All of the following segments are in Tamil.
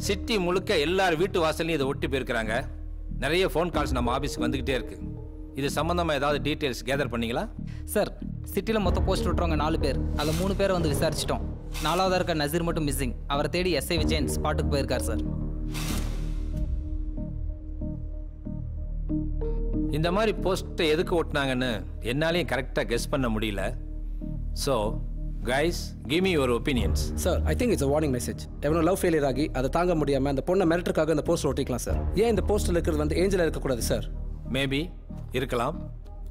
சிட்டி முழுக்க எல்லார் வீட்டு வாசல்லையும் இதை ஒட்டி போயிருக்கிறாங்க. நிறைய ஃபோன் கால்ஸ் நம்ம ஆஃபீஸ்க்கு வந்துக்கிட்டே இருக்கு. இது சம்மந்தமாக ஏதாவது டீட்டெயில்ஸ் கேதர் பண்ணீங்களா? சார், சிட்டியில் மொத்த போஸ்ட் விட்டுறவங்க 4 பேர். அதில் 3 பேரை வந்து விசாரிச்சிட்டோம். 4வதா இருக்க நசீர் மட்டும் மிஸ்ஸிங். அவரை தேடி எஸ்ஐ விஜயன் ஸ்பாட்டுக்கு போயிருக்கார் சார். இந்த மாதிரி போஸ்ட்டை எதுக்கு ஓட்டினாங்கன்னு என்னாலையும் கரெக்டாக கெஸ் பண்ண முடியல. So guys, give me your opinions. Sir, I think it's a warning message. எவனோ லவ் ஃபெயிலியர் ஆகி அதை தாங்க முடியாமல் அந்த பொண்ணை மிரட்டுறதுக்காக இந்த போஸ்ட் ஒட்டிக்கலாம் சார். ஏன் இந்த போஸ்ட்டில் இருக்கிறது வந்து ஏஞ்சலாக இருக்கக்கூடாது சார்? மேபி இருக்கலாம்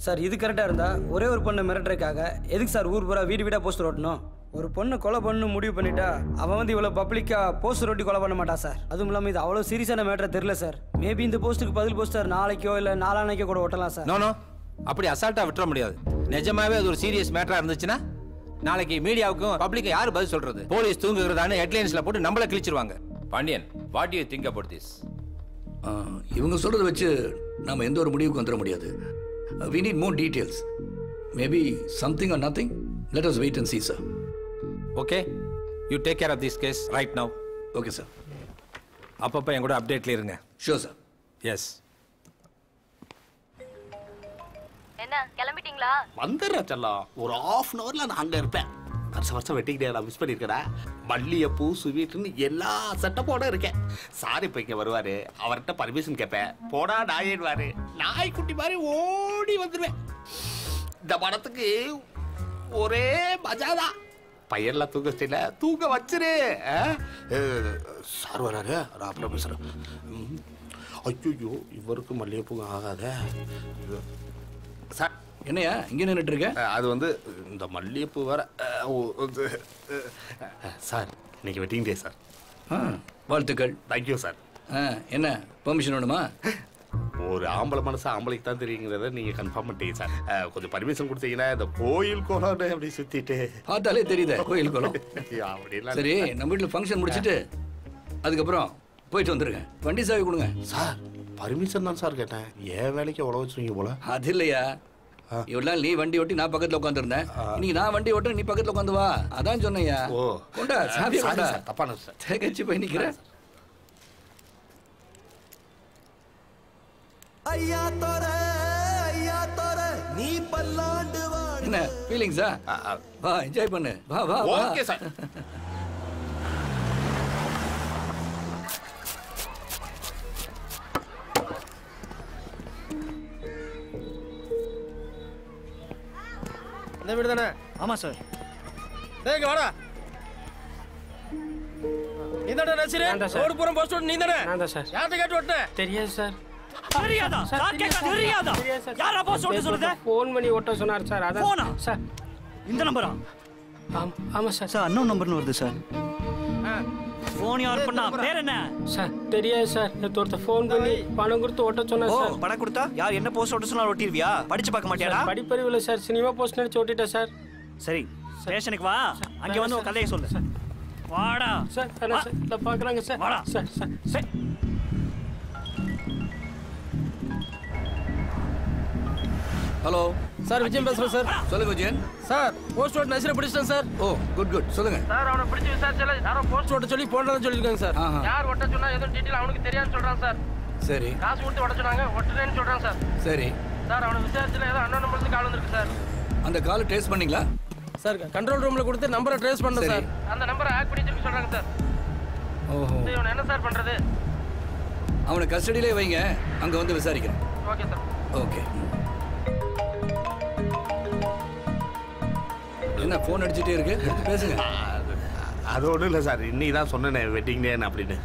சார். இது கரெக்டாக இருந்தால் ஒரே ஒரு பொண்ணை மிரட்டுறதுக்காக எதுக்கு சார் ஊர் பூரா வீடு வீடாக போஸ்டர் ஓட்டணும்? ஒரு பொண்ணை கொலை பண்ணு முடிவு பண்ணிட்டா அவன் வந்து இவ்வளோ பப்ளிக்காக போஸ்டர் ஒட்டி கொலை பண்ண மாட்டான் சார். அதுவும் இல்லாமல் இது அவ்வளோ சீரியஸான மேட்டரை தெரியல சார். மேபி இந்த போஸ்ட்டுக்கு பதில் போஸ்டர் நாளைக்கோ இல்லை நாளானைக்கோ கூட ஓட்டலாம் சார். நோ அப்படி அசால்ட்டாக விட்டுற முடியாது. நிஜமாவே அது ஒரு சீரியஸ் மேட்டராக இருந்துச்சுன்னா நாளைக்கு மீடியாவுக்கும் பப்ளிக்கும் யார் பதில் சொல்றது? போலீஸ் தூங்குகிறதான ஹெட்லைன்ஸில் போட்டு நம்மள கிழிச்சிருவாங்க. Pandian, what you think about this? இவங்க சொல்றதை வச்சு நம்ம எந்த ஒரு முடிவுக்கு வந்துட முடியாது. we need more details. Maybe something or nothing. Let us wait and see, sir. Okay, you take care of this case right now. Okay, sir. அப்பப்போ என் கூட அப்டேட்ல இருங்க. Sure, sir. Yes. என்ன கிளம்பிட்டீங்களா? வந்துடுறேன் செல்லம். ஒரு 1/2 hourல நான் அங்கே இருப்பேன். வருஷம் வெட்டிக்கிட்டே நான் மிஸ் பண்ணியிருக்கேடா. மல்லிகைப்பூ ஸ்வீட்டுன்னு எல்லா செட்டப்போட இருக்கேன். சார் இப்போ இங்கே வருவார். அவர்கிட்ட பர்மிஷன் கேட்பேன். போடா நாயிடுவார். நாய்க்குட்டி மாதிரி ஓடி வந்துடுவேன். இந்த படத்துக்கு ஒரே மஜாதான். பையன்லாம் தூங்க வச்சில தூங்க வச்சிரு. சார் வராரு, நான் அப்புறம் பேசுகிறேன். ஐயோ, இவருக்கு மல்லிகைப்பூ ஆகாத சார். என்னையா இங்கே நின்றுட்டு இருக்க? அது வந்து இந்த மல்லிகைப்பூ வேற. சார், இன்னைக்கு வெட்டிங் டே சார். வாழ்த்துக்கள். Thank you sir. என்ன பெர்மிஷன் வேணுமா? ஒரு ஆம்பளை மனசு ஆம்பளைக்கு தான் தெரியுங்கிறத நீங்கள் கன்ஃபார்ம் பண்ணிட்டீங்க சார். கொஞ்சம் பர்மிஷன் கொடுத்தீங்கன்னா இந்த கோயில் கோலம் அப்படி சுற்றிட்டு பார்த்தாலே தெரியுது கோயில் கோலம். அப்படிலாம் சரி, நம்ம வீட்டில் ஃபங்க்ஷன் முடிச்சுட்டு அதுக்கப்புறம் போயிட்டு வந்துருங்க. வண்டி சாவி கொடுங்க. சார், பர்மிஷன் தான் சார் கேட்டேன். ஏன் வேலைக்கு உழவு வச்சுருவீங்க போல? அது இல்லையா, இவ்வளோ நாள் நீ வண்டி ஓட்டி நான் பக்கத்தில் உட்காந்துருந்தேன். இன்னைக்கு நான் வண்டி ஓட்ட நீ பக்கத்தில் உட்காந்து வா. அதான் சொன்னையா. ஓ, கொண்டா சாவி. கொண்டா. தப்பான சார். தேகச்சு போய் நிற்கிறேன். என்ன ஃபீலிங்ஸா? வா, என்ஜாய் பண்ணு. வா வா. Okay sir. இந்த வீடு தானே? ஆமாம் சார். இங்க வாடா. நீ தானே நசிரு? ரோடு பூரா போஸ்ட் ஓட்டு நீ தானே? நான் தான் சார். யார்கிட்ட கேட்டு ஓட்டுன? தெரியாது சார். தெரியாதா? சார் கேட்க தெரியாதா? யாரா போஸ்ட் ஓட்ட சொல்லுது? ஃபோன் பண்ணி ஓட்ட சொன்னார் சார். அதான் போனா சார். இந்த நம்பரா? ஆமாம் சார். சார் அன்னோன் நம்பர்னு வருது சார். ஃபோன் யார் பண்ணா? பேர் என்ன சார்? தெரியாது சார். நேற்று ஒருத்தர் ஃபோன் பண்ணி பணம் கொடுத்து ஓட்ட சொன்னார் சார். பணம் கொடுத்தா யார் என்ன போஸ்ட் ஓட்ட சொன்னா ஒட்டிடுவியா? படிச்சு பார்க்க மாட்டியாடா? படிப்பறிவு இல்லை சார். சினிமா போஸ்ட் நினைச்சு ஓட்டிட்டேன் சார். சரி, ஸ்டேஷனுக்கு வா. அங்கே வந்து உன் கதையை சொல்லு. வாடா சார். சார் இதை பார்க்குறாங்க சார். வாடா sir. Sir sir. Hello sir, Vijayan பேசுகிறேன் சார். சொல்லுங்க விஜயன். சார், போஸ்ட் ஓட்ட நசீரை பிடிச்சிட்டேன் சார். ஓ, குட் குட். சொல்லுங்க சார், அவனை பிடிச்சி விசாரிச்சல யாரோ போஸ்ட் ஓட்ட சொல்லி போடுறதுன்னு சொல்லியிருக்காங்க சார். யார் ஓட்ட சொன்னா எதுவும் டீட்டெயில் அவனுக்கு தெரியாதுன்னு சொல்கிறான் சார். சரி, காசு கொடுத்து ஓட்ட சொன்னாங்க, ஒட்டுறேன்னு சொல்கிறான் சார். சரி சார், அவனை விசாரிச்சல ஏதோ அண்ணன் நம்பருக்கு கால் வந்திருக்கு சார். அந்த கால் ட்ரேஸ் பண்ணீங்களா? சார், கண்ட்ரோல் ரூமில் கொடுத்து நம்பரை ட்ரேஸ் பண்ணேன் சார். அந்த நம்பரை ஹேக் பண்ணி திருப்பி சொல்கிறாங்க சார். ஓஹோ, இவனை என்ன சார் பண்ணுறது? அவனை கஸ்டடியிலே வைங்க, அங்கே வந்து விசாரிக்கிறேன். Okay sir. ஓகே. என்ன ஃபோன் அடிச்சுட்டே இருக்கு? பேசுங்க. அது ஒன்றும் இல்லை சார். இன்னைக்கு தான் சொன்னேனே வெட்டிங் டேன்னு அப்படின்னு.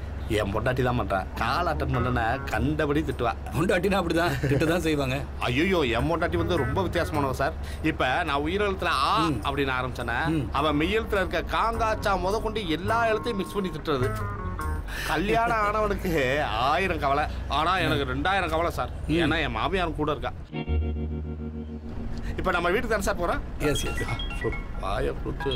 என் பொண்டாட்டி தான் பண்ணுறான். கால் அட்டன் பண்ணனா கண்டபடி திட்டுவா. பொண்டாட்டினா அப்படிதான் திட்டு தான் செய்வாங்க. ஐயோ, என் பொண்டாட்டி வந்து ரொம்ப வித்தியாசமானவ சார். இப்போ நான் உயிரெழுத்துல ஆ அப்படின்னு ஆரம்பிச்சேன்னா அவன் மெய்யெழுத்துல இருக்க காங்காச்சா முத கொண்டு எல்லா எழுத்தையும் மிக்ஸ் பண்ணி திட்டுறது. கல்யாணம் ஆனவனுக்கு 1000 கவலை, ஆனால் எனக்கு 2000 கவலை சார். ஏன்னா என் மாமியாரும் கூட இருக்கா. இப்போ நம்ம வீட்டுக்கு தானே சார் போகிறோம்? Yes yes. வாயை கொடுத்து.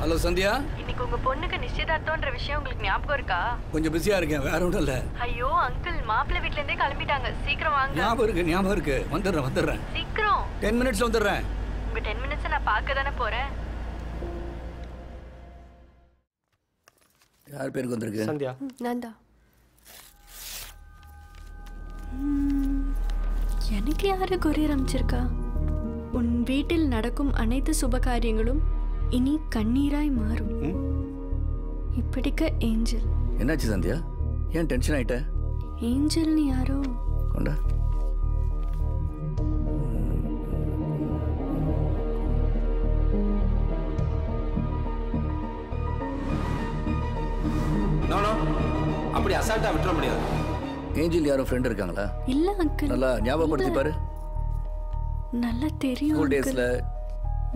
ஹலோ சந்தியா, இன்னைக்கு உங்க பொண்ணுக்கு நிச்சயதார்த்தம்ன்ற விஷயம் உங்களுக்கு ஞாபகம் இருக்கா? கொஞ்சம் பிஸியாக இருக்கேன், வேற ஒன்றும் இல்லை. ஐயோ அங்கிள், மாப்பிள்ளை வீட்ல இருந்தே கிளம்பிட்டாங்க. சீக்கிரம் வாங்க. ஞாபகம் இருக்கு. வந்துடுறேன். சீக்கிரம். 10 minutes வந்துடுறேன். உங்க 10 minutes நான் பார்க்க தானே போறேன். யார் பேருக்கு வந்திருக்கு? சந்தியா. நான் தான். எனக்கு யாரு கொரியர் அமைச்சிருக்கா? உன் வீட்டில் நடக்கும் அனைத்து சுப காரியங்களும் இனி கண்ணீராய் மாறும். இப்படிக்க ஏஞ்சல். என்னாச்சு சந்தியா? ஏன் டென்ஷன் ஆயிட்ட? ஏஞ்சல்னு யாரோ கொண்டா. அப்படி அசால்ட்டா விட்டுற முடியாது. ஏஞ்சல் யாரோ ஃப்ரெண்ட் இருக்காங்களா? இல்ல அங்கிள். நல்லா ஞாபகப்படுத்தி பாரு. நல்லா தெரியும் ஸ்கூல் uncle. டேஸ்ல.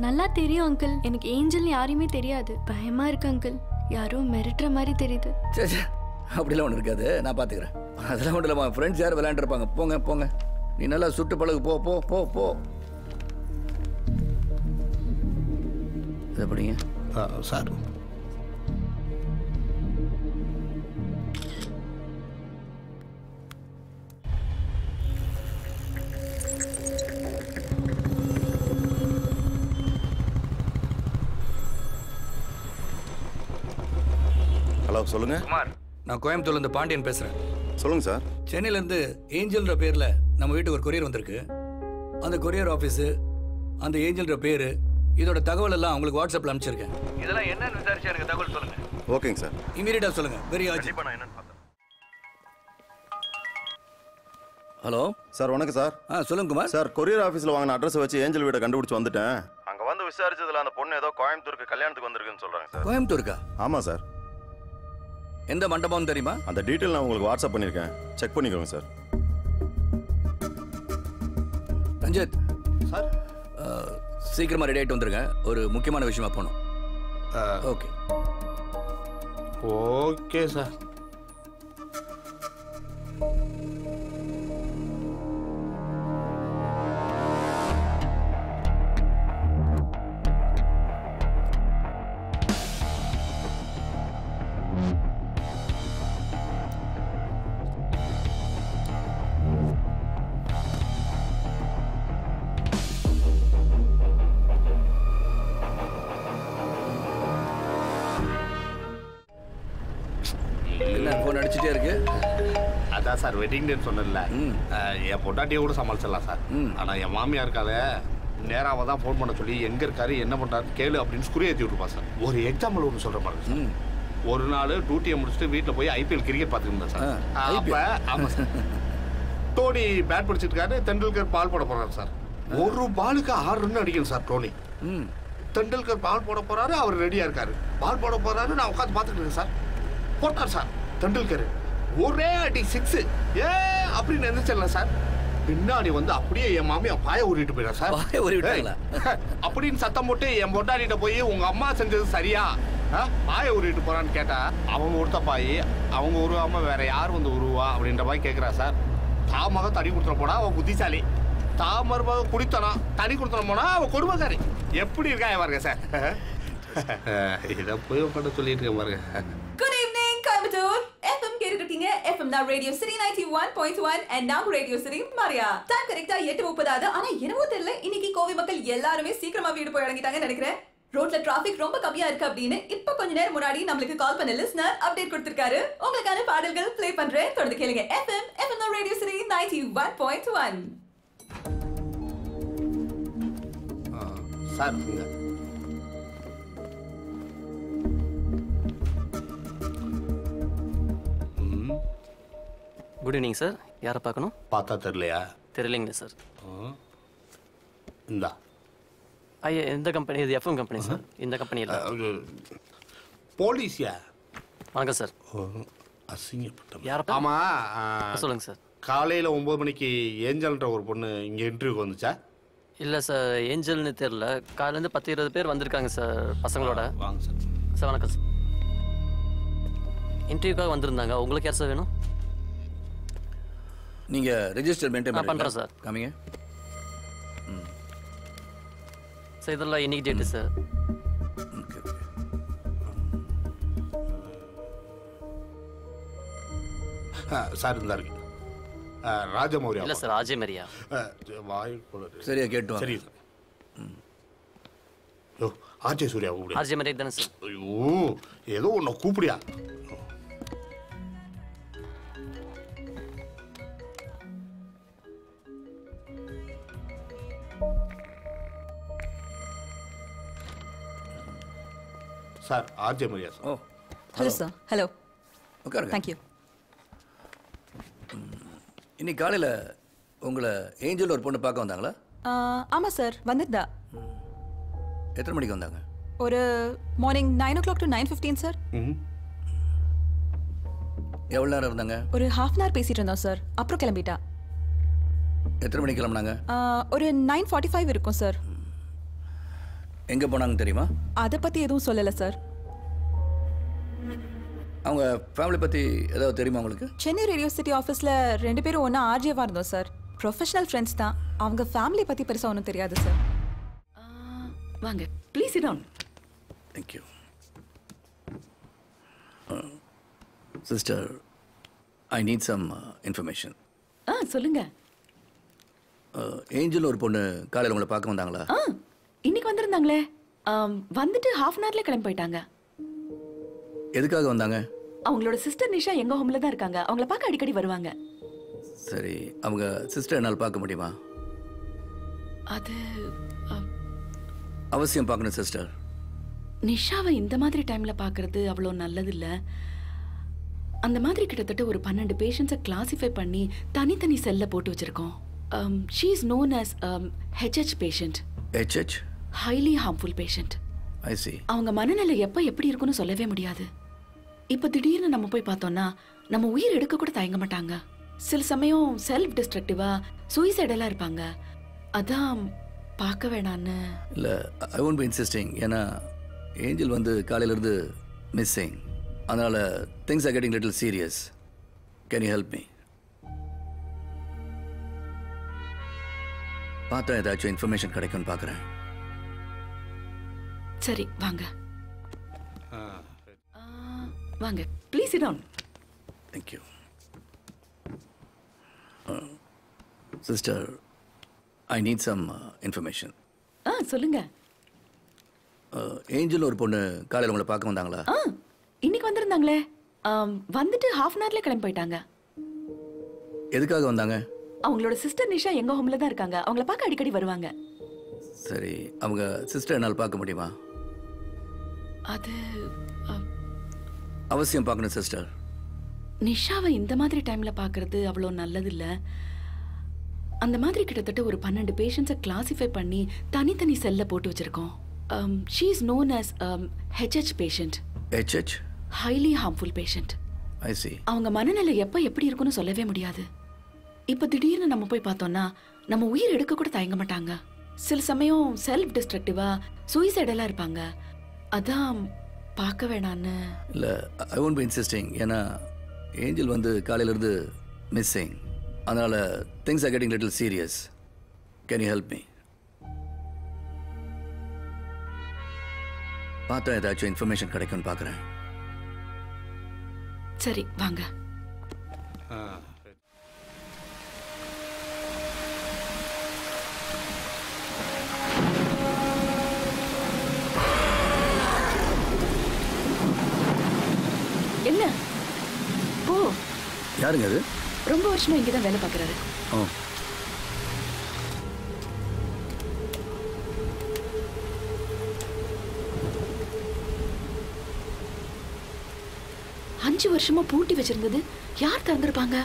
நல்லா தெரியும் அங்கிள். எனக்கு ஏஞ்சல் யாரையுமே தெரியாது. பயமா இருக்கு அங்கிள். யாரோ மிரட்டுற மாதிரி தெரியுது. சே அப்படிலாம் ஒன்று இருக்காது, நான் பார்த்துக்கிறேன். அதெல்லாம் ஒன்றும் இல்லைம்மா, ஃப்ரெண்ட்ஸ் யாரும் விளையாண்டுருப்பாங்க. போங்க போங்க, நீ நல்லா சுட்டு பழகு. போ போ போ போ. இதை படிங்க சார். ஹலோ சொல்லுங்க. குமார், நான் கோயம்புத்தூர்லேருந்து பாண்டியன் பேசுகிறேன். சொல்லுங்க சார். சென்னையிலேருந்து ஏஞ்சல்ன்ற பேரில் நம்ம வீட்டுக்கு ஒரு கொரியர் வந்திருக்கு. அந்த கொரியர் ஆஃபீஸு, அந்த ஏஞ்சல்ன்ற பேர், இதோட தகவல் எல்லாம் உங்களுக்கு வாட்ஸ்அப்பில் அனுப்பிச்சிருக்கேன். இதெல்லாம் என்னன்னு விசாரிச்சு எனக்கு தகவல் சொல்லுங்க. ஓகேங்க சார். இமீடியட்டாக சொல்லுங்க. Very urgent. ஹலோ சார், வணக்கம் சார். சொல்லுங்க குமார். சார், கொரியர் ஆஃபீஸில் வாங்கின அட்ரஸ் வச்சு ஏஞ்சல் வீடை கண்டுபிடிச்சு வந்துட்டேன். அங்கே வந்து விசாரிச்சதுல அந்த பொண்ணு ஏதோ கோயம்புத்தூருக்கு கல்யாணத்துக்கு வந்திருக்குன்னு சொல்கிறாங்க சார். கோயம்புத்தூருக்கா? ஆமாம் சார். எந்த மண்டபம்னு தெரியுமா? அந்த டீட்டெயில் நான் உங்களுக்கு வாட்ஸ்அப் பண்ணியிருக்கேன், செக் பண்ணிக்கோங்க சார். ரஞ்சித் சார், சீக்கிரமாக ரெடி ஆகிட்டு வந்துருங்க. ஒரு முக்கியமான விஷயமா போகணும். Okay okay sir. ஃபோன் அடிச்சுட்டே இருக்கு. அதான் சார் வெட்டிங் டேட் சொன்னல, என் பொண்டாட்டியை கூட சமாளிச்சிடலாம் சார். ஆனால் என் மாமியா இருக்காத நேராக தான் ஃபோன் பண்ண சொல்லி எங்கே இருக்காரு என்ன பண்ணுறாரு கேளு அப்படின்னு ஸ்குரி ஏற்றி விட்டுருப்பா சார். ஒரு எக்ஸாம்பிள் ஒன்று சொல்கிற மாதிரி ஒரு நாள் டியூட்டியை முடிச்சுட்டு வீட்டில் போய் ஐபிஎல் கிரிக்கெட் பார்த்துருந்தேன் சார். அப்போ ஆமாம் சார், டோனி பேட் பிடிச்சிட்டு இருக்காரு, தெண்டுல்கர் பால் போட போகிறாரு சார். ஒரு பாலுக்கு 6 ரன் அடிக்கணும் சார் டோனி. தெண்டுல்கர் பால் போட போகிறாரு, அவர் ரெடியாக இருக்காரு. பால் போட போகிறாரு, நான் உட்காந்து பார்த்துட்டு இருக்கேன் சார். போட்டார் சார் தெண்டுல்கர், ஒரே அடி 6 அப்படின்னு நினைச்சல சார். பின்னாடி வந்து அப்படியே என் மாமியா பாய ஊறிட்டு போயிடா சார். அப்படின்னு சத்தம் போட்டு என் பொண்டாடிட்ட போய் உங்க அம்மா செஞ்சது சரியா, பாய ஊறிட்டு போறான்னு கேட்டா, அவங்க கொடுத்த பாய் அவங்க உருவாம வேற யார் வந்து உருவா அப்படின்ற மாதிரி கேட்கிறா சார். தாமக தனி கொடுத்துட போனா அவன் புத்திசாலி, தாமருமக குடித்தனா தனி கொடுத்துட போனா அவன் கொடுமைக்காரி. எப்படி இருக்கா பாருங்க சார். இதை போய் உட்காந்து சொல்லிட்டு இருக்க பாருங்க. Good evening, Coimbatore. FM கேட்டுக்கிட்டீங்க. FM நான் Radio City 91.1 and now Radio City Maria. Time கரெக்ட்டா 8:30 ஆனா என்னவோ தெரியல இன்னைக்கு கோவை மக்கள் எல்லாரும் சீக்கிரமா வீடு போய் இறங்கிட்டாங்கன்னு நினைக்கிறேன். ரோட்ல டிராஃபிக் ரொம்ப கம்மியா இருக்கு அப்படின்னு இப்ப கொஞ்ச நேரம் முன்னாடி நமக்கு கால் பண்ண லிசனர் அப்டேட் கொடுத்திருக்காரு. உங்களுக்கான பாடல்கள் ப்ளே பண்றேன், தொடர்ந்து கேளுங்க. FM நான் Radio City 91.1. Sir good evening sir. யாரை பார்க்கணும்? பார்த்தா தெரியலையா? தெரியலைங்க சார். இந்தா. ஐயா எந்த கம்பெனி? இது எஃப்எம் கம்பெனி சார். இந்த கம்பெனி இல்லை. போலீஸ்யா? வணக்கம் சார். அசிங்கப்பட்ட யாரை? ஆமாம் சொல்லுங்கள் சார். காலையில் 9 மணிக்கு ஏஞ்சல்ன்ற ஒரு பொண்ணு இங்கே இன்டர்வியூக்கு வந்துச்சா? இல்லை சார், ஏஞ்சல்னு தெரில. காலையிலேருந்து 10-20 பேர் வந்திருக்காங்க சார் பசங்களோட. வாங்க சார். சார் வணக்கம் சார். இன்டர்வியூக்காக வந்திருந்தாங்க. உங்களுக்கு யார் சார் வேணும்? நீங்கள் ரெஜிஸ்டர் மெயின்டைன் பண்ணுறேன் சார். காமிங்க சார். இதெல்லாம் இன்னைக்கு டேட்டு சார். சார் இருந்தா இருக்கு. ராஜமௌரியா? இல்லை சார், ராஜமரியா. சரியா கேட்டு சரி சார். ஆர்ஜே சூர்யா கூப்பிடு. ஆர்ஜே மரியா தானே சார்? ஐயோ ஏதோ ஒன்று கூப்பிடியா. Sir RJ Maria sir. Oh hello sir. Hello. உட்காருங்க. தேங்க்யூ. இன்னைக்கு காலையில் உங்களை ஏஞ்சல் ஒரு பொண்ணு பார்க்க வந்தாங்களா? ஆமாம் சார், வந்துருந்தா. எத்தனை மணிக்கு வந்தாங்க? ஒரு மார்னிங் 9 o'clock to 9:15 சார். எவ்வளோ நேரம் இருந்தாங்க? ஒரு half an hour பேசிட்டு இருந்தோம் சார். அப்புறம் கிளம்பிட்டா. எத்தனை மணிக்கு கிளம்புனாங்க? ஒரு 9:45 இருக்கும் சார். எங்கே போனாங்க தெரியுமா? அதை பற்றி எதுவும் சொல்லலை சார். அவங்க ஃபேமிலி பற்றி ஏதாவது தெரியுமா உங்களுக்கு? சென்னை ரேடியோ சிட்டி ஆஃபீஸில் 2 பேரும் ஒன்றா ஆர்ஜேவாக இருந்தோம் சார். ப்ரொஃபஷனல் ஃப்ரெண்ட்ஸ் தான். அவங்க ஃபேமிலி பற்றி பெருசாக ஒன்றும் தெரியாது சார். வாங்க please sit down. Thank you. Sister, I need some information. சொல்லுங்க. ஏஞ்சல் ஒரு பொண்ணு காலையில் உங்களை பார்க்க வந்தாங்களா? இன்னைக்கு வந்திருந்தாங்களே. வந்துட்டு half an hourல கிளம்பி போயிட்டாங்க. எதுக்காக வந்தாங்க? அவங்களோட சிஸ்டர் நிஷா எங்க ஹோம்ல தான் இருக்காங்க. அவங்கள பார்க்க அடிக்கடி வருவாங்க. சரி, அவங்க சிஸ்டர் என்னால் பார்க்க முடியுமா? அது அவசியம் பார்க்கணும் சிஸ்டர். நிஷாவை இந்த மாதிரி டைம்ல பார்க்கறது அவ்வளோ நல்லது இல்ல. அந்த மாதிரி கிட்டத்தட்ட ஒரு 12 பேஷண்ட்ஸை கிளாசிஃபை பண்ணி தனித்தனி செல்ல போட்டு வச்சிருக்கோம். She is known as HH patient. HH? Highly harmful patient. I see. அவங்க மனநிலை எப்போ எப்படி இருக்குன்னு சொல்லவே முடியாது. இப்போ திடீர்னு நம்ம போய் பார்த்தோம்னா நம்ம உயிர் எடுக்க கூட தயங்க மாட்டாங்க. சில சமயம் செல்ஃப் டிஸ்ட்ரக்டிவா சூசைடெல்லாம் இருப்பாங்க. அதான் பார்க்க வேணான்னு. இல்லை, ஐ ஒன்ட் பி இன்சிஸ்டிங். ஏன்னா ஏஞ்சல் வந்து காலையிலேருந்து மிஸ்ஸிங். அதனால் things are getting little serious. Can you help me? பார்த்தா ஏதாச்சும் இன்ஃபர்மேஷன் கிடைக்கும்னு பார்க்குறேன். சரி வாங்க. வாங்க please sit down. Thank you. Sister, I need some information. சொல்லுங்க. ஏஞ்சல் ஒரு பொண்ணு காலையில் உங்களை பார்க்க வந்தாங்களா? இன்னைக்கு வந்திருந்தாங்களே. வந்துட்டு half an hourல கிளம்பி போயிட்டாங்க. எதுக்காக வந்தாங்க? அவங்களோட சிஸ்டர் நிஷா எங்க ஹோம்ல தான் இருக்காங்க. அவங்கள பார்க்க அடிக்கடி வருவாங்க. சரி, அவங்க சிஸ்டர் என்னால் பார்க்க முடியுமா? அது அவசியம் பார்க்கணும் சிஸ்டர். நிஷாவை இந்த மாதிரி டைம்ல பார்க்கறது அவ்வளோ நல்லது இல்ல. அந்த மாதிரி கிட்டத்தட்ட ஒரு 12 பேஷண்ட்ஸை கிளாசிஃபை பண்ணி தனித்தனி செல்ல போட்டு வச்சிருக்கோம். She is known as HH patient. HH? Highly harmful patient. I see. அவங்க மனநிலை எப்போ எப்படி இருக்குன்னு சொல்லவே முடியாது. இப்போ திடீர்னு நம்ம போய் பார்த்தோம்னா நம்ம உயிர் எடுக்க கூட தயங்க மாட்டாங்க. சில சமயம் செல்ஃப் டிஸ்ட்ரக்டிவா சூசைடெல்லாம் இருப்பாங்க. அதான் பார்க்க வேணான்னு. இல்லை, ஐ ஒன்ட் பி இன்சிஸ்டிங். ஏன்னா ஏஞ்சல் வந்து காலையிலேருந்து மிஸ்ஸிங். அதனால் things are getting little serious. Can you help me? பார்த்தா ஏதாச்சும் இன்ஃபர்மேஷன் கிடைக்கும்னு பார்க்குறேன். சரி வாங்க. என்ன? ஓ, யாருங்க அது? ரொம்ப வருஷமா இங்கே தான் வேலை பார்க்குறாரு. ஓ, 5 வருஷமா பூட்டி வச்சிருந்தது யார் திறந்திருப்பாங்க?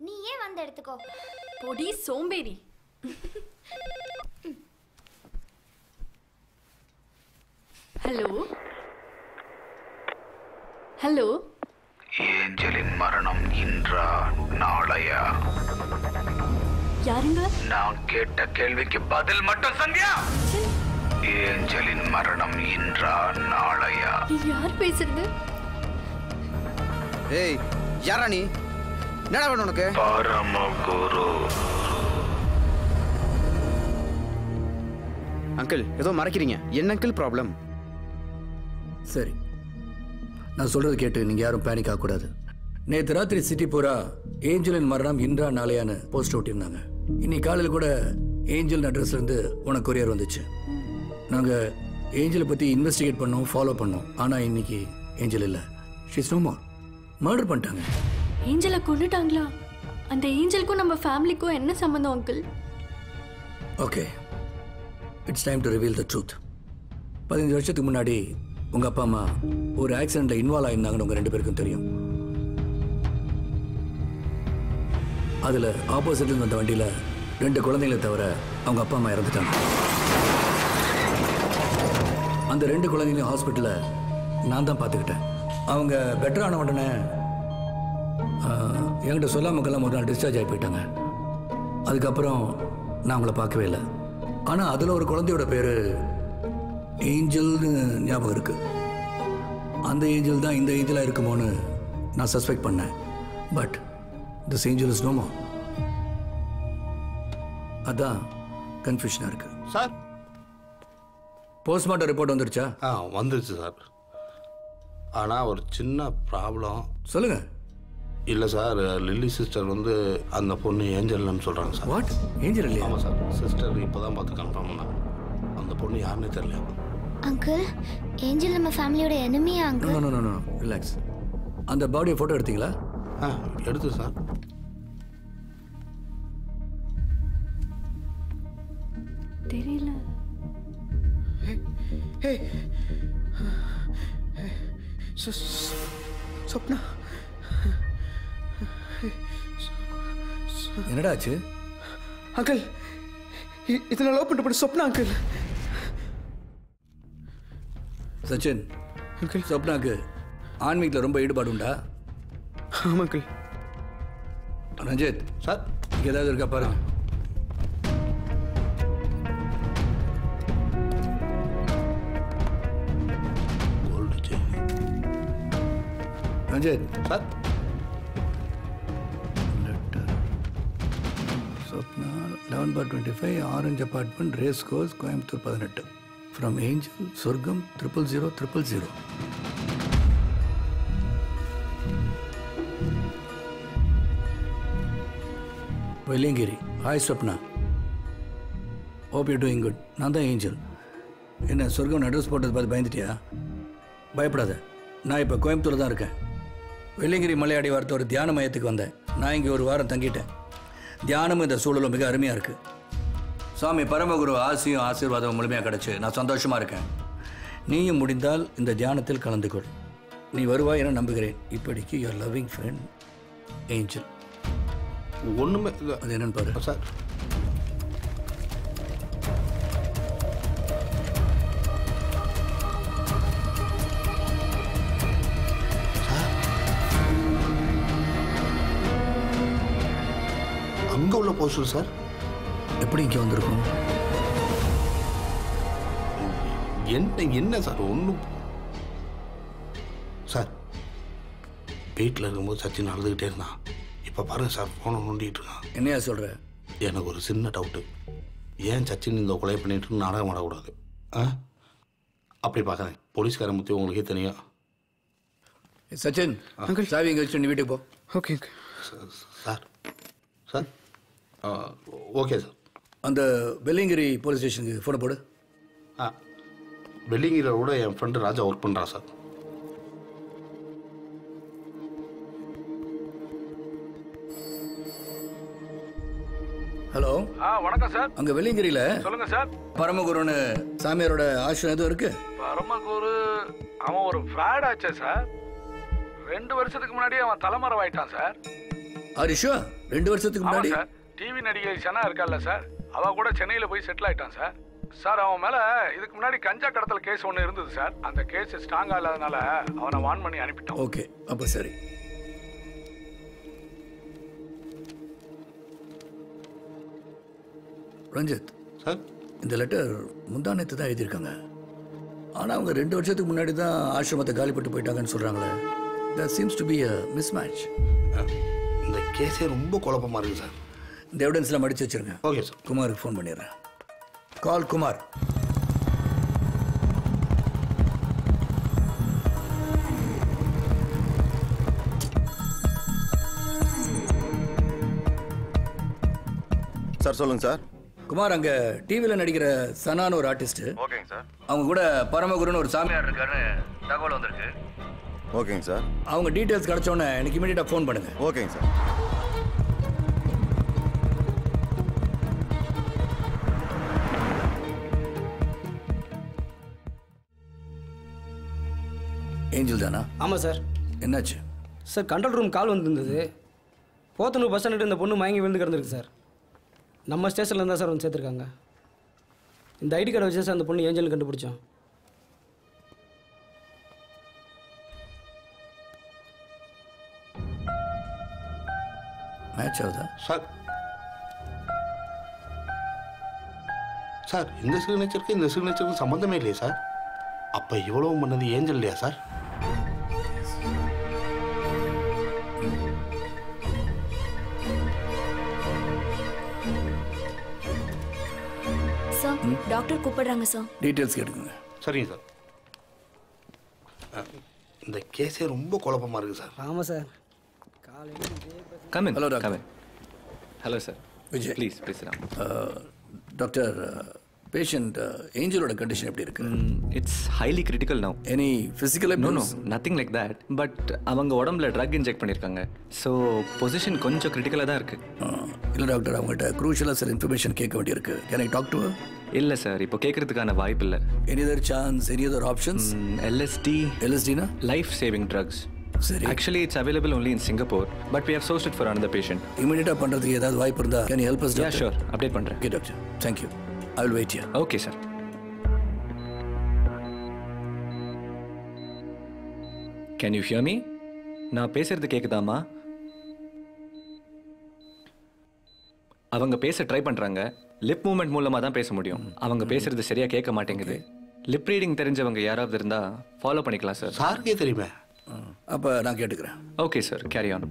நீ ஏன் வந்து எடுத்துக்கோ. பொடி சோம்பேறி. ஹலோ ஹலோ ஏஞ்சலின் மரணம் இன்றா நாளையா? யாருங்க? நான் கேட்ட கேள்விக்கு பதில் மட்டும் சந்தியா. ஏஞ்சலின் மரணம் இன்றா நாளையா? யார் பேசுறது? ஏய் யாரா நீ? என்னடா வேணும் உனக்கு? பரமகுரு. அங்கிள் ஏதோ மறைக்கிறீங்க. என்ன அங்கிள் ப்ராப்ளம்? சரி, நான் சொல்றது கேட்டு நீங்க யாரும் பேனிக் ஆகக்கூடாது. நேற்று ராத்திரி சிட்டி பூரா ஏஞ்சலின் மரணம் இன்றா நாளையான்னு போஸ்ட் ஓட்டியிருந்தாங்க. இன்னைக்கு காலையில் கூட ஏஞ்சல் அட்ரஸ்ல இருந்து உனக்கு கொரியர் வந்துச்சு. நாங்க ஏஞ்சலை பத்தி இன்வெஸ்டிகேட் பண்ணோம், ஃபாலோ பண்ணோம். ஆனா இன்னைக்கு ஏஞ்சல் இல்ல. She's no more. மர்டர் பண்ணிட்டாங்க. ஏஞ்சலை கொன்னுட்டாங்களா? அந்த ஏஞ்சலுக்கும் நம்ம ஃபேமிலிக்கும் என்ன சம்பந்தம் uncle? Okay, it's time to reveal the truth. 15 வருஷத்துக்கு முன்னாடி உங்க அப்பா அம்மா ஒரு ஆக்சிடென்ட்ல இன்வால்வ் ஆயிருந்தாங்கன்னு உங்க 2 பேருக்கும் தெரியும். அதுல ஆப்போசிட்ல வந்த வண்டியில 2 குழந்தைகளை தவிர அவங்க அப்பா அம்மா இறந்துட்டாங்க. அந்த 2 குழந்தைங்களையும் ஹாஸ்பிட்டல்ல நான் தான் பார்த்துக்கிட்டேன். அவங்க பெட்டர் ஆன உடனே என்கிட்ட சொல்லாமக்கெல்லாம் ஒரு நாள் டிஸ்சார்ஜ் ஆகி போயிட்டாங்க. அதுக்கப்புறம் நான் அவங்கள பார்க்கவே இல்லை. ஆனால் அதில் ஒரு குழந்தையோட பேர் ஏஞ்சல்னு ஞாபகம் இருக்கு. அந்த ஏஞ்சல் தான் இந்த ஏஞ்சலாக இருக்குமோன்னு நான் சஸ்பெக்ட் பண்ணேன். But this Angel is no more. அதான் கன்ஃபியூஷனாக இருக்கு. சார், போஸ்ட்மார்ட்டம் ரிப்போர்ட் வந்துருச்சா? வந்துருச்சு சார். ஆனால் ஒரு சின்ன ப்ராப்ளம். சொல்லுங்க. இல்லை சார், லில்லி சிஸ்டர் வந்து அந்த பொண்ணு ஏஞ்சல்னு சொல்கிறாங்க சார். வாட்? ஏஞ்சல் இல்லையா? ஆமாம் சார், சிஸ்டர் இப்போ தான் பார்த்து கன்ஃபார்ம் பண்ணாங்க. அந்த பொண்ணு யாருன்னே தெரியல. அங்கிள், ஏஞ்சல் நம்ம ஃபேமிலியோட எனிமியா uncle? No no no, relax. அந்த பாடியை ஃபோட்டோ எடுத்தீங்களா? எடுத்து சார். தெரியல. சொப்னா, என்னடா ஆச்சு? அங்கிள் இதை நான் லவ் பண்ண சொப்னா அங்கிள். சச்சின், அங்கிள் சொப்னாக்கு ஆன்மீகத்தில் ரொம்ப ஈடுபாடு உண்டா? ஆமாம் அங்கிள். ரஞ்சித் சார், இங்கே ஏதாவது இருக்கா பாருங்க. Ranjith sir, Swapna 11/25 orange apartment, race course, Coimbatore 18. From Angel, சொர்க்கம் 00000. Velliangiri. Hi Swapna, hope you doing good. நான் தான் ஏஞ்சல். என்ன சொர்க்கம் அட்ரஸ் போட்டது பார்த்து பயந்துட்டியா? பயப்படாத, நான் இப்போ கோயம்புத்தூர் தான் இருக்கேன். வெள்ளியங்கிரி மலையாடி வாரத்தை ஒரு தியான மையத்துக்கு வந்தேன். நான் இங்கே ஒரு வாரம் தங்கிட்டேன். தியானமும் இந்த சூழலும் மிக அருமையாக இருக்குது. சுவாமி பரமகுரு ஆசியும் ஆசீர்வாதம் முழுமையாக கிடச்சி நான் சந்தோஷமாக இருக்கேன். நீயும் முடிந்தால் இந்த தியானத்தில் கலந்து கொள். நீ வருவாய் என நம்புகிறேன். இப்படிக்கு யுவர் லவ்விங் ஃப்ரெண்ட் ஏஞ்சல். ஒன்றுமே அது என்னன்னு பாரு சார். அங்கே உள்ள போஸ்டர் சார் எப்படி இங்கே வந்திருக்கும்? என்ன சார்? ஒன்றும் சார், வீட்டில் இருக்கும்போது சச்சின் அழுதுகிட்டே இருந்தான். இப்போ பாருங்க சார், ஃபோனை நோண்டிகிட்டு இருக்கான். என்னையா சொல்கிற? எனக்கு ஒரு சின்ன டவுட்டு. ஏன் சச்சின் இந்த கொலை பண்ணிட்டு நாடகம் ஆடக்கூடாது? அப்படி பார்க்குறேன். போலீஸ்காரன் பற்றி உங்களுக்கே தெரியும். சச்சின், அங்கிள் சாவி இங்கே வச்சு நீ வீட்டுக்கு போ. Okay sir. Sir okay sir. அந்த வெள்ளியங்கிரி போலீஸ் ஸ்டேஷனுக்கு ஃபோனை போடு. வெள்ளியங்கிரியில் கூட என் ஃப்ரெண்டு ராஜா ஒர்க் பண்ணுறான் சார். ஹலோ. வணக்கம் சார். அங்கே வெள்ளியங்கிரியில் சொல்லுங்க சார். பரமகுருன்னு சாமியாரோட ஆசிரம் எதுவும் இருக்கு? பரமகுரு அவன் ஒரு ஃப்ராட் ஆச்சே சார். 2 வருஷத்துக்கு முன்னாடி அவன் தலைமறை ஆயிட்டான் சார். ஹரிஷா 2 வருஷத்துக்கு முன்னாடி? டிவி நடிகை சனா இருக்கால்ல சார், அவ கூட சென்னையில் போய் செட்டில் ஆயிட்டான் சார். சார் அவன் மேல இதுக்கு முன்னாடி கஞ்சா கடத்தல் கேஸ் ஒன்று இருந்தது சார். அந்த கேஸ் ஸ்ட்ராங்கா இல்லாதனால அவனை வார்ன் பண்ணி அனுப்பிட்டோம். ஓகே, அப்போ சரி. ரஞ்சித் சார், இந்த லெட்டர் முந்தானத்து தான் எழுதியிருக்காங்க. ஆனால் அவங்க 2 வருஷத்துக்கு முன்னாடி தான் ஆசிரமத்தை காலிப்பட்டு போயிட்டாங்கன்னு சொல்கிறாங்களே. There seems to be a mismatch. இந்த கேஸே ரொம்ப குழப்பமா இருக்கு சார். இந்த எவிடன்ஸ்லாம் மடிச்சு வச்சிருங்க. Okay sir. குமாருக்கு ஃபோன் பண்ணிடுறேன். கால் குமார். சார் சொல்லுங்க சார். குமார், அங்கே டிவியில் நடிக்கிற சனான்னு ஒரு ஆர்டிஸ்ட். ஓகேங்க சார். அவங்க கூட பரமகுருன்னு ஒரு சாமியார் இருக்காருன்னு தகவல் வந்திருக்கு. ஓகேங்க சார். அவங்க டீட்டெயில்ஸ் கிடைச்சோன்னே எனக்கு இமீடியட்டாக ஃபோன் பண்ணுங்க. ஓகேங்க சார். ஏஞ்சல் தானா? ஆமாம் சார். என்னாச்சு சார்? கண்ட்ரோல் ரூம் கால் வந்துருந்தது. போத்தனூர் பஸ் ஸ்டாண்டு இந்த பொண்ணு மயங்கி விழுந்து கிடந்திருக்கு சார். நம்ம ஸ்டேஷனில் இருந்தால் சார் வந்து சேர்த்துருக்காங்க. இந்த ஐடி கார்டை வச்சு சார் அந்த பொண்ணு ஏஞ்சல் கண்டுபிடிச்சோம். மேட்ச் ஆகுதா சார்? சார், இந்த சிக்னேச்சருக்கு இந்த சிக்னேச்சருக்கு சம்மந்தமே இல்லையா சார்? அப்போ இவ்வளவு பண்ணது ஏஞ்சல் இல்லையா சார்? சார், டாக்டர் கூப்பிடுறாங்க சார். டீட்டெயில்ஸ் கேட்டுக்கோங்க. சரிங்க சார். இந்த கேஸே ரொம்ப குழப்பமா இருக்கு சார். ஆமாம் sir. Come in. Hello, doctor. Come in. Hello, sir. Vijay. Please sit down. Doctor, patient ஏஞ்சலோட கண்டிஷன் எப்படி இருக்கு? It's highly critical now. Any physical No, abuse? nothing like that. But அவங்க உடம்புல ட்ரக் இன்ஜெக்ட் பண்ணியிருக்காங்க. ஸோ பொசிஷன் கொஞ்சம் கிரிட்டிக்கலாக தான் இருக்கு. இல்லை டாக்டர், அவங்ககிட்ட க்ரூஷியலாக சில இன்ஃபர்மேஷன் கேட்க வேண்டியிருக்கு. Can I talk to her? இல்லை சார், இப்போ கேட்கறதுக்கான வாய்ப்பு இல்லை. Any other chance, any other options? LSDனா லைஃப் சேவிங் ட்ரக்ஸ். சரி. Actually, it's available only in Singapore, but we have sourced it for another patient. இமிடியேட்டாக பண்ணுறதுக்கு ஏதாவது வாய்ப்பு இருந்தா can you help us? Yeah, sure. Update பண்ணுறேன். Okay doctor, thank you. I will wait here. Okay sir. Can you hear me? நான் பேசுறது கேட்குதாம்மா? அவங்க பேச ட்ரை பண்ணுறாங்க. லிப் மூவ்மெண்ட் மூலமாக தான் பேச முடியும். அவங்க பேசுறது சரியாக கேட்க மாட்டேங்குது. லிப் ரீடிங் தெரிஞ்சவங்க யாராவது இருந்தால் ஃபாலோ பண்ணிக்கலாம் சார். சாருக்கே தெரியுமே. அப்போ நான் கேட்டுக்கிறேன். Okay sir, carry on.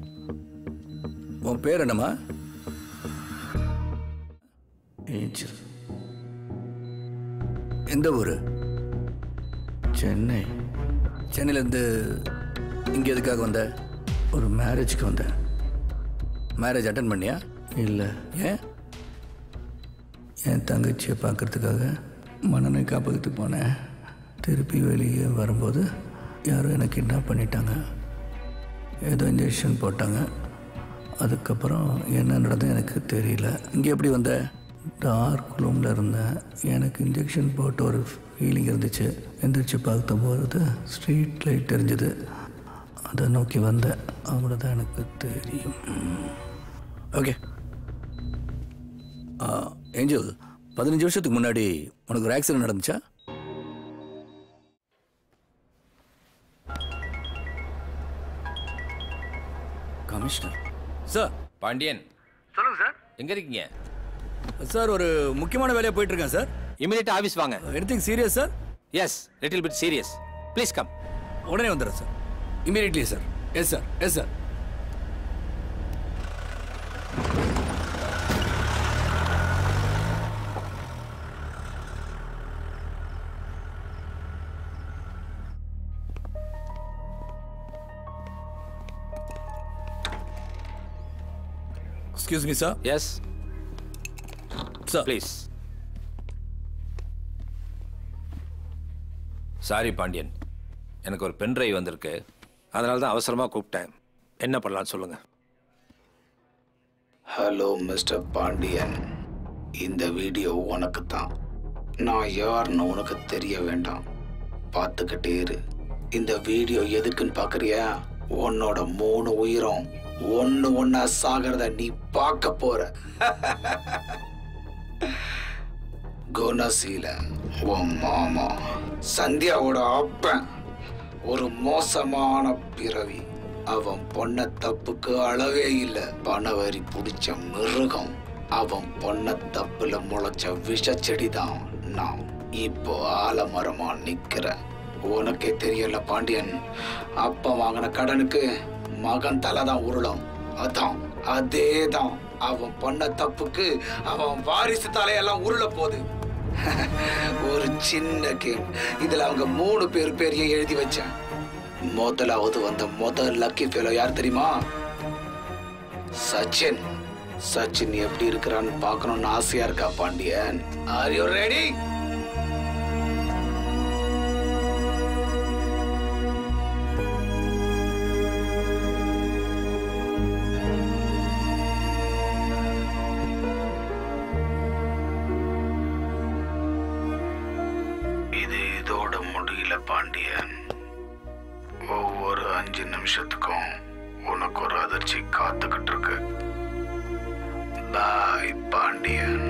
உன் பேர் என்னம்மா? ஏஞ்சல். எந்த ஊர்? சென்னை. சென்னையிலேருந்து இங்கே எதுக்காக வந்த? ஒரு மேரேஜுக்கு வந்தேன். மேரேஜ் அட்டன் பண்ணியா? இல்லை. ஏன்? என் தங்கச்சியை பார்க்கறதுக்காக மனநோய் காப்பகத்துக்கு போனேன். திருப்பி வெளியே வரும்போது யாரோ என்னை கிட்னாப் பண்ணிட்டாங்க. ஏதோ இன்ஜெக்ஷன் போட்டாங்க. அதுக்கப்புறம் என்ன நடந்தது எனக்கு தெரியல. இங்கே எப்படி வந்த? டார்க் ரூமில் இருந்தேன். எனக்கு இன்ஜெக்ஷன் போட்ட ஒரு ஃபீலிங் இருந்துச்சு. எந்திரிச்சு பார்க்கும்போது ஸ்ட்ரீட் லைட் தெரிஞ்சுது. அதை நோக்கி வந்தேன். அவ்வளோதான் எனக்கு தெரியும். ஓகே. ஏஞ்சல், 15 வருஷத்துக்கு முன்னாடி உனக்கு ஒரு ஆக்சிடென்ட் நடந்துச்சா? Commissioner sir. பாண்டியன். சொல்லுங்க சார். எங்க இருக்கீங்க? சார், ஒரு முக்கியமான வேலையாக போயிட்டு இருக்கேன் சார். இமிடியேட் ஆஃபீஸ் வாங்க. Anything serious sir? Yes, little bit serious. Please come. உடனே வந்துடுறேன் sir. Immediately sir. Yes sir, yes sir. Excuse me, sir. Yes. Sir. Please. Sorry Pandian, எனக்கு ஒரு பென் டிரைவ் வந்திருக்கு. அதனால தான் அவசரமாக கூப்பிட்டேன். என்ன பண்ணலாம்னு சொல்லுங்க. ஹலோ மிஸ்டர் பாண்டியன், இந்த வீடியோ உனக்கு தான். நான் யாருன்னு உனக்கு தெரிய வேண்டாம். பார்த்துக்கிட்டே இரு. இந்த வீடியோ எதுக்குன்னு பார்க்குறியா? உன்னோட 3 உயிரும் ஒன்னா சாகிறத நீ பார்க்க போற. குணசீலன் உன் மாமா சந்தியாவோட அப்பன் ஒரு மோசமான பிறவி. அவன் பொண்ண தப்புக்கு அளவே இல்லை. பணவரி பிடிச்ச மிருகம். அவன் பொண்ண தப்புல முளைச்ச விஷச்செடி தான் நான். இப்போ ஆலமரமா நிக்கிறேன். உனக்கே தெரியல பாண்டியன், அப்பா வாங்கின கடனுக்கு மகன் தலை தான் உருளும். அதான் அதேதான் அவன் பொண்ண தப்புக்கு அவன் வாரிசு தலையெல்லாம் உருள போகுது. ஒரு சின்ன கேம். இதுல அவங்க 3 பேர் பேரையும் எழுதி வச்சேன். முதலாவது வந்த முதல் லக்கி ஃபெலோ யார் தெரியுமா? சச்சின். சச்சின் எப்படி இருக்கிறான்னு பார்க்கணும்னு ஆசையா இருக்கா பாண்டியன்? Are you ready? இது இதோட முடியல பாண்டியன். ஒவ்வொரு 5 நிமிஷத்துக்கும் உனக்கு ஒரு அதிர்ச்சி காத்துக்கிட்டு இருக்கு. பாய் பாண்டியன்.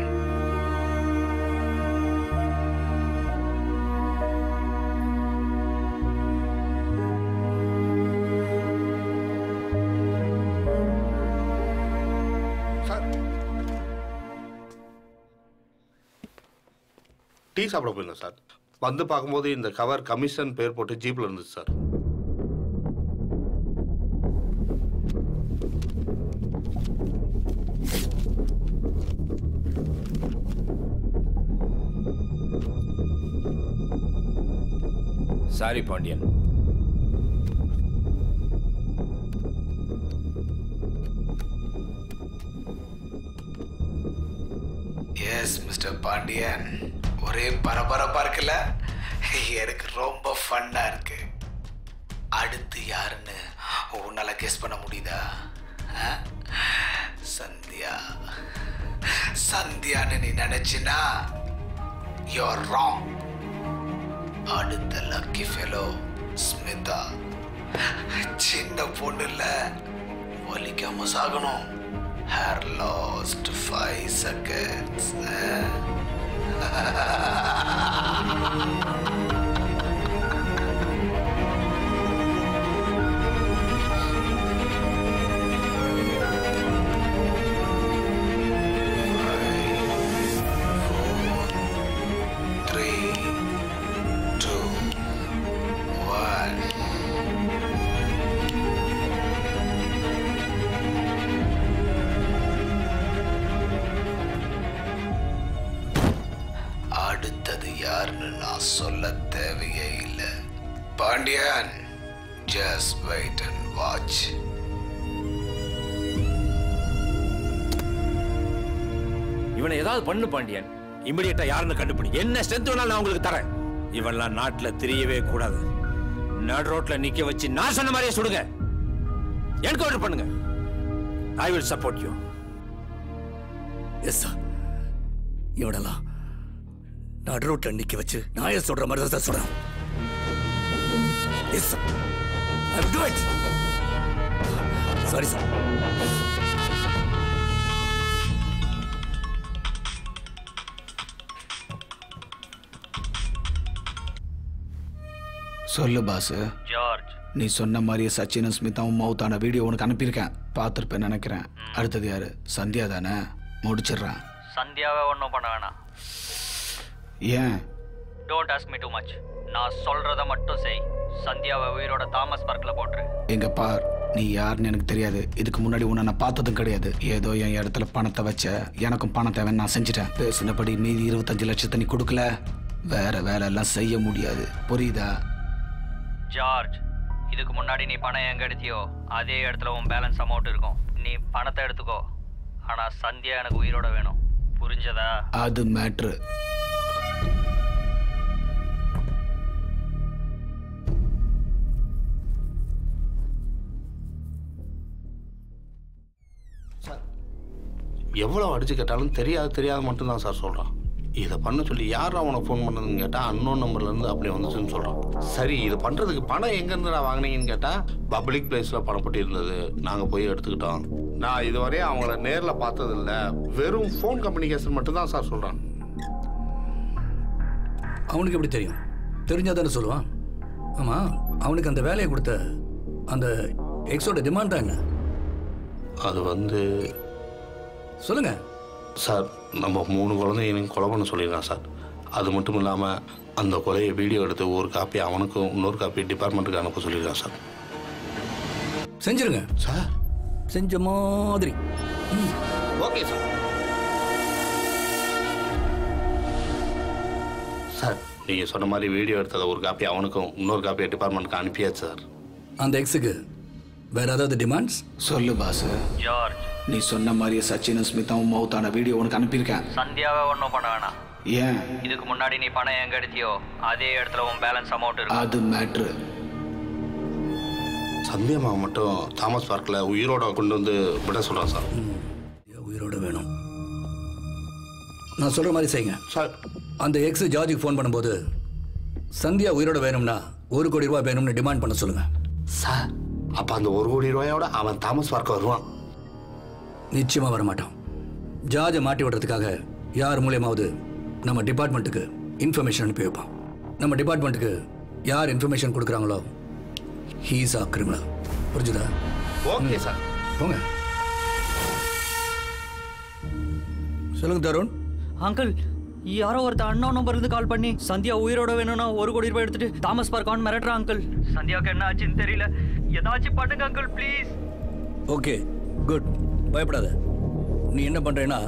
டீ சாப்பிட போயிருந்தேன் சார். வந்து பார்க்கும்போது இந்த கவர் கமிஷன் பேர் போட்டு ஜீப்ல இருந்துச்சு sir. Sorry Pandian. Yes mister Pandian, ஒரே பரபரப்பா இருக்குல்ல? எனக்கு ரொம்ப ஃபன்னா இருக்கு. அடுத்து யாருன்னு உன்னால கெஸ் பண்ண முடியுதா? சந்தியா. சந்தியான்னு நீ நினைச்சினா யூஆர் ராங். அடுத்த லக்கி ஃபெலோ ஸ்மிதா. சின்ன பொண்ணு இல்ல, வலிக்காம சாகணும். Hair last 5 seconds. அடுத்தது யாருன்னு நான் சொல்ல தேவையே இல்லை. Pandian, just wait and watch. இவனை ஏதாவது பண்ணு பாண்டியன். இமிடியேட்டா யாருன்னு கண்டுபிடி. என்ன ஸ்ட்ரென்த் வேணாலும் நான் உங்களுக்கு தரேன். இவன்லாம் நாட்டுல தெரியவே கூடாது. நடு ரோட்ல நிக்க வச்சு நான் சொன்ன மாதிரியே சுடுங்க. என்கவுண்டர் பண்ணுங்க. I will support you. Yes sir. இவனெல்லாம் நடு ரோட்ல நிக்க வச்சு நான் சொல்ற மாதிரி தான் சொல்றேன். Yes sir. I will do it. Sorry sir. சொல்லு பாஸ். ஜார்ஜ், நீ சொன்ன மாதிரியே சச்சினும் ஸ்மிதாவும் மவுத்தான வீடியோ உனக்கு அனுப்பியிருக்கேன். பார்த்துருப்பேன் நினைக்கிறேன். அடுத்தது யாரு? சந்தியா தானே? முடிச்சிடுறேன். சந்தியாவை ஒன்றும் பண்ண வேணாம். ஏன்? Don't ask me too much. நான் சொல்றத மட்டும் செய். சந்தியாவை உயிரோட தாமஸ் பார்க்ல போட்டுரு. எங்க பார், நீ யாருன்னு எனக்கு தெரியாது. இதுக்கு முன்னாடி உன்னை நான் பார்த்ததும் கிடையாது. ஏதோ என் இடத்துல பணத்தை வச்ச, எனக்கும் பணம் தேவைன்னு நான் செஞ்சுட்டேன். பேசினபடி மீதி 25 லட்சத்தை நீ கொடுக்கல, வேற வேலை எல்லாம் செய்ய முடியாது. புரியுதா? ஜார்ஜ், இதுக்கு முன்னாடி நீ பணம் எங்க எடுத்தியோ அதே இடத்துல உன் பேலன்ஸ் அமௌண்ட் இருக்கும். நீ பணத்தை எடுத்துக்கோ. ஆனா சந்தியா எனக்கு உயிரோட வேணும். புரிஞ்சதா? அது மேட்ரு. எவ்வளோ அடிச்சு கேட்டாலும் தெரியாத மட்டும்தான் சார் சொல்கிறான். இதை பண்ண சொல்லி யார் அவனுக்கு ஃபோன் பண்ணதுன்னு கேட்டால் அன்னோன் நம்பர்லேருந்து அப்படி வந்துச்சுன்னு சொல்கிறான். சரி, இது பண்ணுறதுக்கு பணம் எங்கேருந்து நான் வாங்கினீங்கன்னு கேட்டால் பப்ளிக் பிளேஸில் பணம் போட்டி இருந்தது, நாங்கள் போய் எடுத்துக்கிட்டோம். நான் இதுவரையும் அவங்கள நேரில் பார்த்ததில்ல, வெறும் ஃபோன் கம்யூனிகேஷன் மட்டும்தான் சார் சொல்கிறான். அவனுக்கு எப்படி தெரியும்? தெரிஞ்சா தானே சொல்லுவான். ஆமாம், அவனுக்கு அந்த வேலையை கொடுத்த அந்த எக்ஸோட டிமாண்ட் தான் என்ன? அது வந்து சொல்லுங்க சார், நம்ம 3 குழந்தைங்களையும் கொலை பண்ண சொல்லியிருக்கான் சார். அது மட்டும் இல்லாமல் அந்த கொலையை வீடியோ எடுத்து ஒரு காப்பி அவனுக்கும் இன்னொரு காப்பி டிபார்ட்மெண்ட்டுக்கு அனுப்ப சொல்லியிருக்கான் சார். செஞ்சிருங்க சார். செஞ்ச மாதிரி. Okay sir. சார், நீங்கள் சொன்ன மாதிரி வீடியோ எடுத்ததை ஒரு காப்பி அவனுக்கும் இன்னொரு காப்பியை டிபார்ட்மெண்ட்டுக்கு அனுப்பியாச்சு சார். அந்த எக்ஸுக்கு வேற ஏதாவது டிமாண்ட்ஸ்? சொல்லு பாஸ். ஜார்ஜ், நீ சொன்ன மாதிரியே சச்சினும் ஸ்மிதாவும் மவுத்தான வீடியோ உனக்கு அனுப்பியிருக்கேன். சந்தியாவை ஒன்றும் பண்ண வேணாம். ஏன்? இதுக்கு முன்னாடி நீ பணம் எங்க எடுத்தியோ அதே இடத்துல உன் பேலன்ஸ் அமௌண்ட் இருக்கு. அது மேட்ரு. சந்தியம்மா மட்டும் தாமஸ் பார்க்கில் உயிரோட கொண்டு வந்து விட சொல்கிறான் சார். உயிரோட வேணும். நான் சொல்ற மாதிரி செய்யுங்க சார். அந்த எக்ஸ் ஜார்ஜுக்கு ஃபோன் பண்ணும்போது சந்தியா உயிரோட வேணும்னா 1 கோடி ரூபாய் வேணும்னு டிமாண்ட் பண்ண சொல்லுங்க. சார், அப்போ அந்த 1 கோடி ரூபாயோட அவன் தாமஸ் பார்க்க வருவான்? நிச்சயமா வரமாட்டான். ஜார்ஜை மாட்டி விடுறதுக்காக யார் மூலியமாவது நம்ம டிபார்ட்மெண்ட்டுக்கு இன்ஃபர்மேஷன் அனுப்பி வைப்பான். நம்ம டிபார்ட்மெண்ட்டுக்கு யார் இன்ஃபர்மேஷன் கொடுக்குறாங்களோ ஹீஸ் ஆ கிரிமினல். புரிஞ்சுதா? Okay sir. போங்க. சொல்லுங்க தருண். அங்கிள், யாரோ ஒருத்தர் அண்ணா நம்பர்ல இருந்து கால் பண்ணி சந்தியா உயிரோட வேணும்னா 1 கோடி ரூபாய் எடுத்துட்டு தாமஸ் பார்க் ஆன் மிரட்டுறான் அங்கிள். சந்தியாவுக்கு என்ன ஆச்சுன்னு தெரியல, ஏதாச்சும் பண்ணுங்க அங்கிள் ப்ளீஸ். ஓகே குட், பயப்படாத. நீ என்ன பண்றேன்னா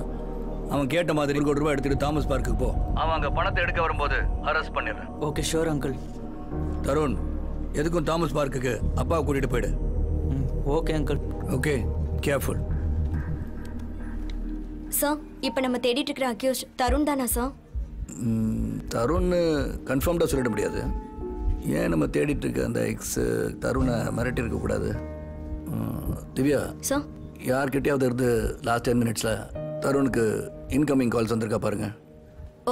அவன் கேட்ட மாதிரி 1 கோடி ரூபாய் எடுத்துட்டு தாமஸ் பார்க்குக்கு போ. அவன் அங்க பணத்தை எடுக்க வரும்போது அரெஸ்ட் பண்ணிடுறேன். Okay sure uncle. தருண், எதுக்கும் தாமஸ் பார்க்குக்கு அப்பாவை கூட்டிட்டு போயிடு. Okay uncle. Okay, careful. Sir, இப்போ நம்ம தேடிட்டு இருக்கிற அக்யூஸ் தருண் தானா சார்? தருண் கன்ஃபார்ம்டாக சொல்லிட முடியாது. ஏன் நம்ம தேடிட்டு இருக்க அந்த எக்ஸ் தருணை மிரட்டி இருக்கக்கூடாது? திவ்யா சார், யார்கிட்டயாவது இருந்து லாஸ்ட் 10 மினிட்ஸில் தருணுக்கு இன்கமிங் கால்ஸ் வந்திருக்கா பாருங்க.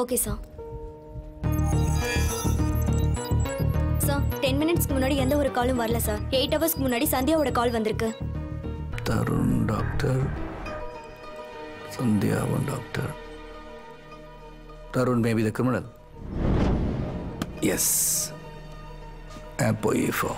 Okay sir. சார், 10 மினிட்ஸ்க்கு முன்னாடி எந்த ஒரு காலும் வரல சார். 8 ஹவர்ஸ்க்கு முன்னாடி சந்தியாவோட கால் வந்திருக்கு. தருண் டாக்டர், சந்தியாவன் doctor. Tarun may be the criminal. Yes. Apoifo.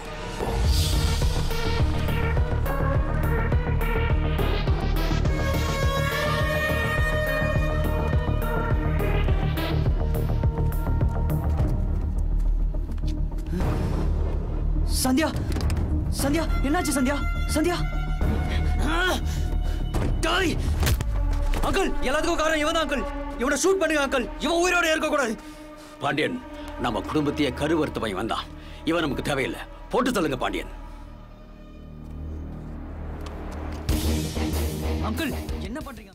Sandhya, Sandhya, என்னாச்சு சந்தியா? சந்தியா, டாய் அங்கிள், எல்லாத்துக்கும் காரணம் இவன் தான் அங்கிள். இவனை ஷூட் பண்ணுங்க அங்கிள். இவன் உயிரோட இருக்கக்கூடாது. பாண்டியன், நம்ம குடும்பத்தையே கருவறுத்து போய் வந்தான். இவன் நமக்கு தேவையில்லை. போட்டு தள்ளுங்க பாண்டியன். அங்கிள், என்ன பண்றீங்க?